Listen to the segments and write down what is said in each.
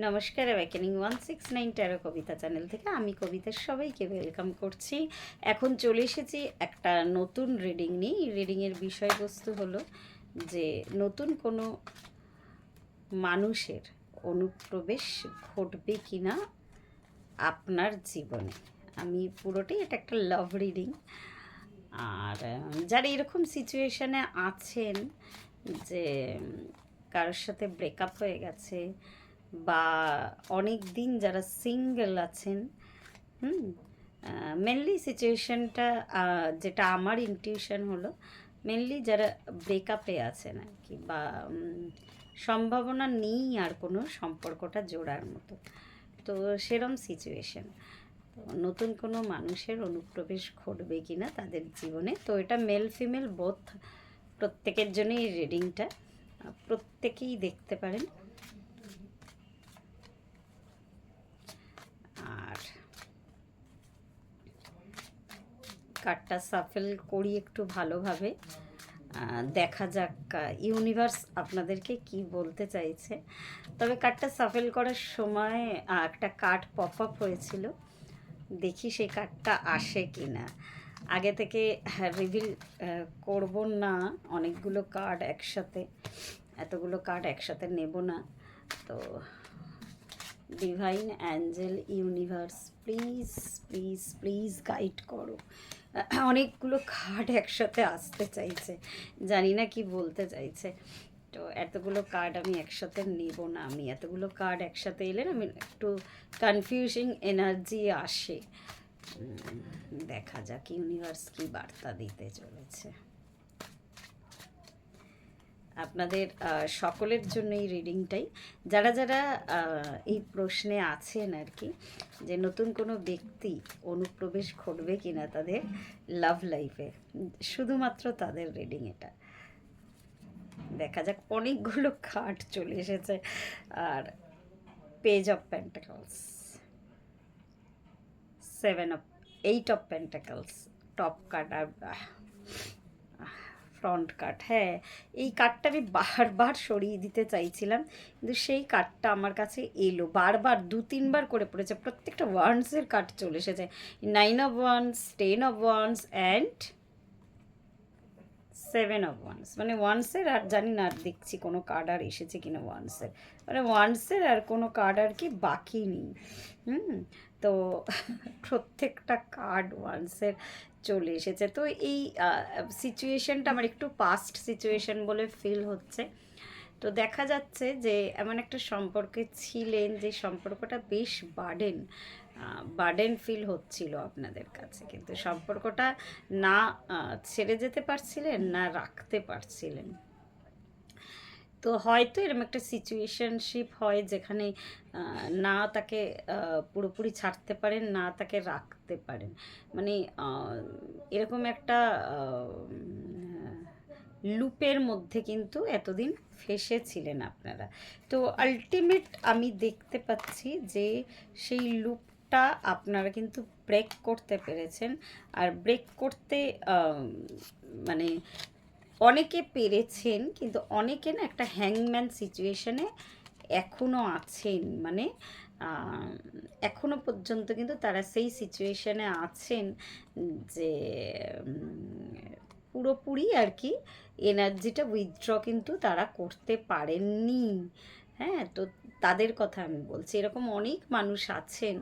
নমস্কার, awakening 169 taro কবিতা channel থেকে আমি কবিতার সবাইকে ওয়েলকাম করছি। এখন চলে এসেছি একটা নতুন রিডিং নিয়ে। রিডিংয়ের বিষয়বস্তু হলো যে নতুন কোনো মানুষের অনুপ্রবেশ ঘটবে কি না আপনার জীবনে। আমি পুরোটাই এটা একটা লাভ রিডিং। আর যারা এরকম সিচুয়েশানে আছেন যে কারোর সাথে ব্রেকআপ হয়ে গেছে বা অনেক দিন যারা সিঙ্গেল আছেন, মেনলি সিচুয়েশনটা যেটা আমার ইনটিউশন হলো মেনলি যারা ব্রেকআপে আছেন আর কি, বা সম্ভাবনা নেই আর কোনো সম্পর্কটা জোড়ার মতো, তো সেরম সিচুয়েশন। তো নতুন কোনো মানুষের অনুপ্রবেশ ঘটবে কি না তাদের জীবনে, তো এটা মেল ফিমেল বোথ, প্রত্যেকের জন্যই রিডিংটা, প্রত্যেকেই দেখতে পারেন। আর কার্ডটা সাফেল করি একটু ভালোভাবে, দেখা যাক ইউনিভার্স আপনাদেরকে কি বলতে চাইছে। তবে কার্ডটা সাফেল করার সময় একটা কার্ড পপ আপ হয়েছিল, দেখি সেই কার্ডটা আসে কি না। আগে থেকে রিভিল করব না, অনেকগুলো কার্ড একসাথে, এতগুলো কার্ড একসাথে নেব না। তো divine Angel universe please please please guide করো। অনেকগুলো কার্ড একসাথে আসতে চাইছে, জানি না কি বলতে চাইছে। তো এতগুলো কার্ড আমি একসাথে নেব না, আমি এতগুলো কার্ড একসাথে এলে না আমি একটু কনফিউজিং এনার্জি আসে। দেখা যাক ইউনিভার্স কি বার্তা দিতে চলেছে আপনাদের সকলের জন্য এই রিডিংটাই। যারা যারা এই প্রশ্নে আছেন আর কি, যে নতুন কোনো ব্যক্তি অনুপ্রবেশ ঘটবে কিনা তাদের লাভ লাইফে, শুধুমাত্র তাদের রিডিং এটা। দেখা যাক, অনেকগুলো কার্ড চলে এসেছে। আর page of pentacles, 8 of pentacles, top card, আর ফ্রন্ট কার্ড। হ্যাঁ, এই কার্ডটা আমি বারবার সরিয়ে দিতে চাইছিলাম, কিন্তু সেই কার্ডটা আমার কাছে এলো বারবার, 2-3বার করে পড়েছে। প্রত্যেকটা ওয়ান্সের কার্ড চলে এসেছে, 9 of wands, 10 of wands and 7 of wands. মানে ওয়ান্সের আর জানি না, আর দেখছি কোনো কার্ড আর এসেছে কিনা ওয়ান্সের, মানে ওয়ান্সের আর কোনো কার্ড আর কি বাকি নেই। তো প্রত্যেকটা কার্ড ওয়ান্সের চলে এসেছে। তো এই সিচুয়েশনটা আমার একটু পাস্ট সিচুয়েশন বলে ফিল হচ্ছে। তো দেখা যাচ্ছে যে এমন একটা সম্পর্কে ছিলেন যে সম্পর্কটা বেশ বার্ডেন ফিল হচ্ছিল আপনাদের কাছে, কিন্তু সম্পর্কটা না ছেড়ে যেতে পারছিলেন না রাখতে পারছিলেন। তো হয়তো এরকম একটা সিচুয়েশনশিপ হয় যেখানে না তাকে পুরোপুরি ছাড়তে পারেন না তাকে রাখতে পারেন, মানে এরকম একটা লুপের মধ্যে কিন্তু এতদিন ফেসেছিলেন আপনারা। তো আলটিমেট আমি দেখতে পাচ্ছি যে সেই লুপটা আপনারা কিন্তু ব্রেক করতে পেরেছেন। আর ব্রেক করতে মানে অনেকে পেরেছেন, কিন্তু অনেকে না একটা হ্যাংম্যান সিচুয়েশনে এখনও আছেন, মানে এখনও পর্যন্ত কিন্তু তারা সেই সিচুয়েশনে আছেন যে পুরোপুরি আর কি এনার্জিটা উইথড্র কিন্তু তারা করতে পারেননি। হ্যাঁ, তো তাদের কথা আমি বলছি। এরকম অনেক মানুষ আছেন,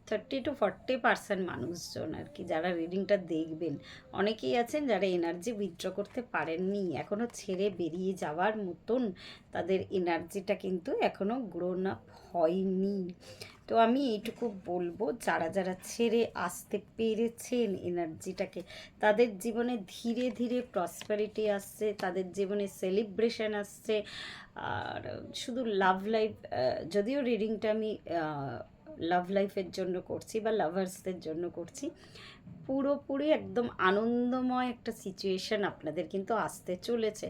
30-40% মানুষজন আর কি যারা রিডিংটা দেখবেন। অনেকেই আছেন যারা এনার্জি উইথড্র করতে পারেননি, এখনও ছেড়ে বেরিয়ে যাওয়ার মতন তাদের এনার্জিটা কিন্তু এখনও গ্রোন আপ হয়নি। তো আমি এইটুকু বলবো, যারা যারা ছেড়ে আসতে পেরেছেন এনার্জিটাকে, তাদের জীবনে ধীরে ধীরে প্রসপারিটি আসছে, তাদের জীবনে সেলিব্রেশন আসছে। আর শুধু লাভ লাইফ, যদিও রিডিংটা আমি লাভ লাইফের জন্য করছি বা লাভার্সদের জন্য করছি, পুরোপুরি একদম আনন্দময় একটা সিচুয়েশান আপনাদের কিন্তু আসতে চলেছে।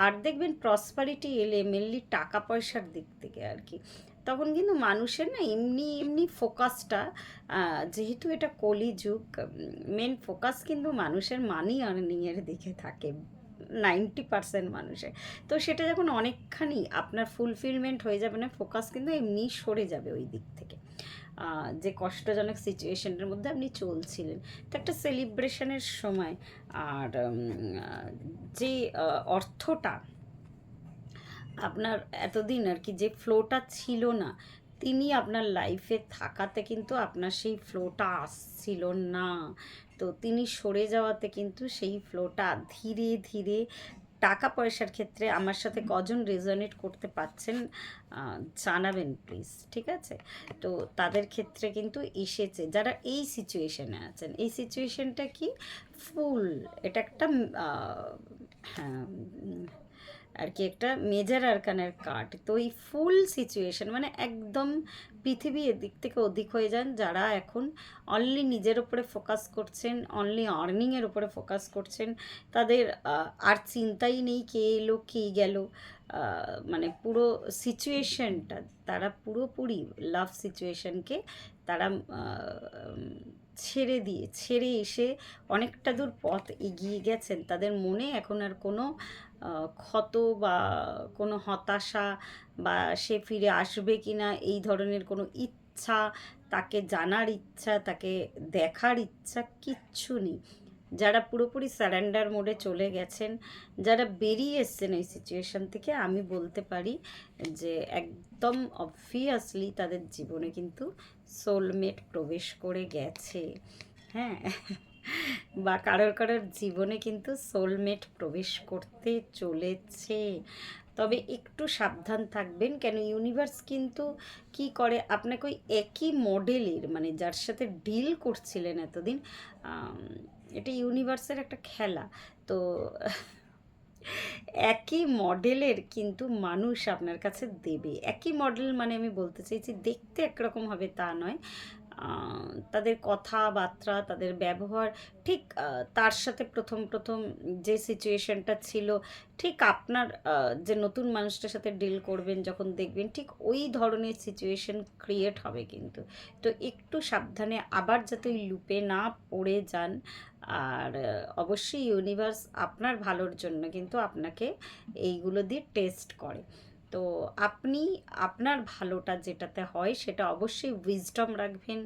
আর দেখবেন প্রসপারিটি এলে মেনলি টাকা পয়সার দিক থেকে আর কি, তখন কিন্তু মানুষের না এমনি এমনি ফোকাসটা, যেহেতু এটা কলিযুগ, মেন ফোকাস কিন্তু মানুষের মানি আর্নিংয়ের দিকে থাকে 90% মানুষের। তো সেটা যখন অনেকখানি আপনার ফুলফিলমেন্ট হয়ে যাবে না, ফোকাস কিন্তু এমনি সরে যাবে ওই দিক থেকে। যে কষ্টজনক সিচুয়েশনের মধ্যে আপনি চলছিলেন, তো একটা সেলিব্রেশনের সময় আর যে অর্থটা আপনার এতদিন আর কি, যে ফ্লোটা ছিল না, তিনি আপনার লাইফে থাকাতে কিন্তু আপনার সেই ফ্লোটা আসছিল না। তো তিনি সরে যাওয়াতে কিন্তু সেই ফ্লোটা ধীরে ধীরে, টাকা পয়সার ক্ষেত্রে আমার সাথে কজন রেজনেট করতে পারছেন জানাবেন প্লিজ, ঠিক আছে? তো তাদের ক্ষেত্রে কিন্তু এসেছে, যারা এই সিচুয়েশনে আছেন। এই সিচুয়েশনটা কি, ফুল, এটা একটা হ্যাঁ আর কি একটা মেজর আরকানের কার্ড। তো এই ফুল সিচুয়েশন মানে একদম পৃথিবী এদিক থেকে ওদিক হয়ে যান, যারা এখন অনলি নিজের ওপরে ফোকাস করছেন, অনলি আর্নিংয়ের ওপরে ফোকাস করছেন, তাদের আর চিন্তাই নেই কে এলো কে গেল। মানে পুরো সিচুয়েশনটা তারা পুরোপুরি লাভ সিচুয়েশনকে তারা ছেড়ে এসে অনেকটা দূর পথ এগিয়ে গেছেন। তাদের মনে এখন আর কোনো ক্ষত বা কোনো হতাশা বা সে ফিরে আসবে কি না এই ধরনের কোনো ইচ্ছা, তাকে জানার ইচ্ছা, তাকে দেখার ইচ্ছা কিচ্ছু নেই। যারা পুরোপুরি স্যারেন্ডার মোডে চলে গেছেন, যারা বেরিয়ে এসছেন এই সিচুয়েশান থেকে, আমি বলতে পারি যে একদম অবভিয়াসলি তাদের জীবনে কিন্তু সোলমেট প্রবেশ করে গেছে। হ্যাঁ, বা কারোর জীবনে কিন্তু সোলমেট প্রবেশ করতে চলেছে। তবে একটু সাবধান থাকবেন, কেন ইউনিভার্স কিন্তু কি করে, আপনাকে ওই একই মডেলের, মানে যার সাথে ডিল করছিলেন এতদিন, এটা ইউনিভার্সের একটা খেলা। তো একই মডেলের কিন্তু মানুষ আপনার কাছে দেবে। একই মডেল মানে আমি বলতে চাইছি দেখতে একরকম হবে তা নয়, তাদের কথাবার্তা, তাদের ব্যবহার ঠিক তার সাথে প্রথম প্রথম যে সিচুয়েশনটা ছিল, ঠিক আপনার যে নতুন মানুষটার সাথে ডিল করবেন যখন দেখবেন, ঠিক ওই ধরনের সিচুয়েশন ক্রিয়েট হবে কিন্তু। তো একটু সাবধানে, আবার যাতে ওই লুপে না পড়ে যান। আর অবশ্যই ইউনিভার্স আপনার ভালোর জন্য কিন্তু আপনাকে এইগুলো দিয়ে টেস্ট করে। তো আপনি আপনার ভালোটা যেটাতে হয় সেটা অবশ্যই উইজডম রাখবেন।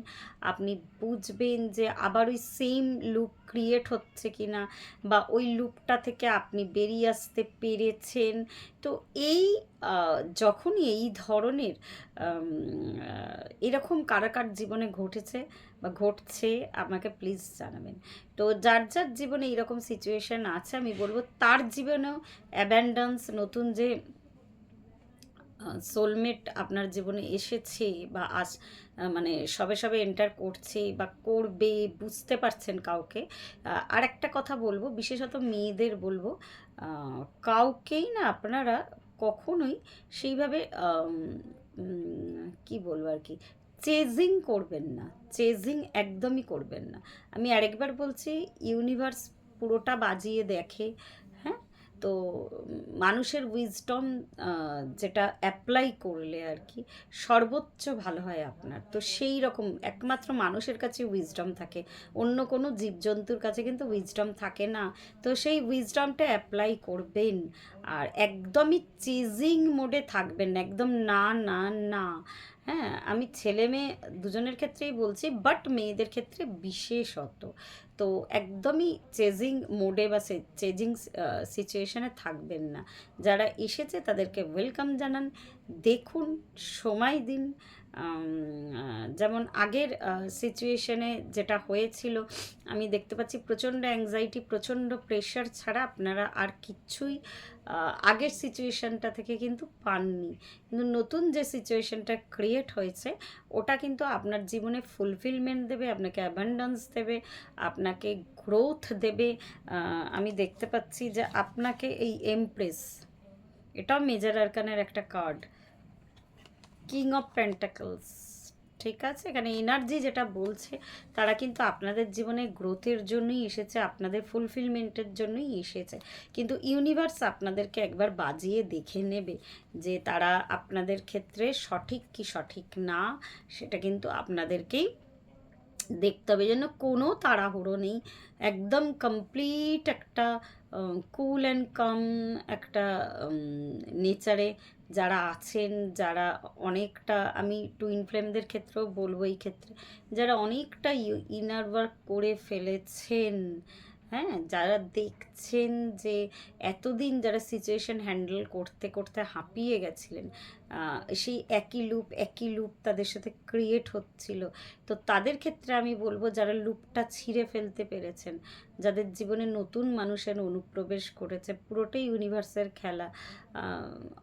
আপনি বুঝবেন যে আবার ওই সেম লুপ ক্রিয়েট হচ্ছে কি না, বা ওই লুপটা থেকে আপনি বেরিয়ে আসতে পেরেছেন। তো এই যখনই এই ধরনের এরকম কার জীবনে ঘটেছে বা ঘটছে, আমাকে প্লিজ জানাবেন। তো যার যার জীবনে এইরকম সিচুয়েশান আছে, আমি বলবো তার জীবনেও অ্যাবান্ডেন্স, নতুন যে সোলমেট আপনার জীবনে এসেছে বা মানে সবে সবে এন্টার করছে বা করবে, বুঝতে পারছেন কাউকে। আর একটা কথা বলবো, বিশেষত মেয়েদের বলবো, কাউকেই না আপনারা কখনোই সেইভাবে কি বলবো আর কি, চেজিং করবেন না, চেজিং একদমই করবেন না। আমি আরেকবার বলছি, ইউনিভার্স পুরোটা বাজিয়ে দেখে। হ্যাঁ, তো মানুষের উইজডম যেটা অ্যাপ্লাই করলে আর কি সর্বোচ্চ ভালো হয় আপনার। তো সেই রকম একমাত্র মানুষের কাছে উইজডম থাকে, অন্য কোনো জীবজন্তুর কাছে কিন্তু উইজডম থাকে না। তো সেই উইজডমটা অ্যাপ্লাই করবেন, আর একদমই চেজিং মোডে থাকবেন না, একদম না না না। হ্যাঁ, আমি ছেলে মেয়ে দুজনের ক্ষেত্রেই বলছি, বাট মেয়েদের ক্ষেত্রে বিশেষত। তো একদমই চেজিং মোডে বা চেজিং সিচুয়েশানে থাকবেন না। যারা এসেছে তাদেরকে ওয়েলকাম জানান, দেখুন, সময় দিন। যেমন আগের সিচুয়েশানে যেটা হয়েছিল, আমি দেখতে পাচ্ছি প্রচণ্ড অ্যাংজাইটি, প্রচণ্ড প্রেশার ছাড়া আপনারা আর কিচ্ছুই আগের সিচুয়েশানটা থেকে কিন্তু পাননি। কিন্তু নতুন যে সিচুয়েশানটা ক্রিয়েট হয়েছে, ওটা কিন্তু আপনার জীবনে ফুলফিলমেন্ট দেবে, আপনাকে অ্যাবান্ডেন্স দেবে, আপনাকে গ্রোথ দেবে। আমি দেখতে পাচ্ছি যে আপনাকে এই এমপ্রেস, এটাও মেজর আরকানের একটা কার্ড, কিং অফ পেন্টাকলস, ঠিক আছে? এখানে এনার্জি যেটা বলছে, তারা কিন্তু আপনাদের জীবনে গ্রোথের জন্যই এসেছে, আপনাদের ফুলফিলমেন্টের জন্যই এসেছে। কিন্তু ইউনিভার্স আপনাদেরকে একবার বাজিয়ে দেখে নেবে যে তারা আপনাদের ক্ষেত্রে সঠিক কি সঠিক না, সেটা কিন্তু আপনাদেরকেই দেখতে হবে। যেন কোনো তাড়াহুড়ো নেই, একদম কমপ্লিট একটা কুল অ্যান্ড কাম একটা নেচারে যারা আছেন, যারা অনেকটা, আমি টুইন ফ্লেমদের ক্ষেত্রেও বলবো এই ক্ষেত্রে, যারা অনেকটা ইনার ওয়ার্ক করে ফেলেছেন, হ্যাঁ, যারা দেখছেন যে এতদিন যারা সিচুয়েশন হ্যান্ডেল করতে করতে হাঁপিয়ে গেছিলেন, সেই একই লুপ তাদের সাথে ক্রিয়েট হচ্ছিল, তো তাদের ক্ষেত্রে আমি বলবো যারা লুপটা ছিঁড়ে ফেলতে পেরেছেন, যাদের জীবনে নতুন মানুষের অনুপ্রবেশ করেছে, পুরোটাই ইউনিভার্সের খেলা,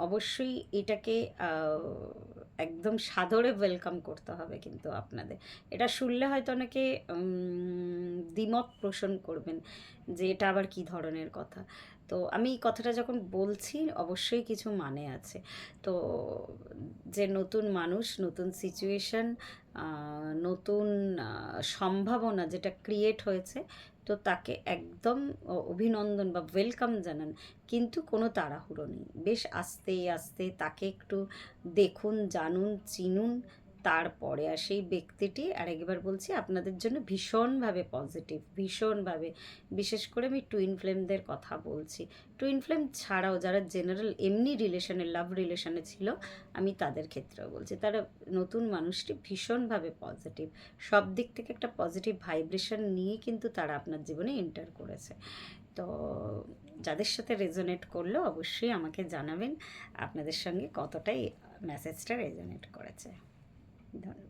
অবশ্যই এটাকে একদম সাদরে ওয়েলকাম করতে হবে। কিন্তু আপনাদের এটা শুনলে হয়তো অনেকে দ্বিমত পোষণ করবেন যে এটা আবার কি ধরনের কথা, তো আমি এই কথাটা যখন বলছি অবশ্যই কিছু মানে আছে। তো যে নতুন মানুষ, নতুন সিচুয়েশন, নতুন সম্ভাবনা যেটা ক্রিয়েট হয়েছে, তো তাকে একদম অভিনন্দন বা ওয়েলকাম জানান, কিন্তু কোনো তাড়াহুড়ো নেই, বেশ আস্তে আস্তে তাকে একটু দেখুন, জানুন, চিনুন, তারপরে আর সেই ব্যক্তিটি, আরেকবার বলছি, আপনাদের জন্য ভীষণভাবে পজিটিভ, ভীষণভাবে। বিশেষ করে আমি টুইন ফ্লেমদের কথা বলছি, টুইন ফ্লেম ছাড়াও যারা জেনারেল এমনি রিলেশনে, লাভ রিলেশনে ছিল, আমি তাদের ক্ষেত্রেও বলছি, তারা নতুন মানুষটি ভীষণভাবে পজিটিভ, সব দিক থেকে একটা পজিটিভ ভাইব্রেশন নিয়ে কিন্তু তারা আপনার জীবনে এন্টার করেছে। তো যাদের সাথে রেজোনেট করলো অবশ্যই আমাকে জানাবেন আপনাদের সঙ্গে কতটাই মেসেজটা রেজোনেট করেছে। ধন্যবাদ।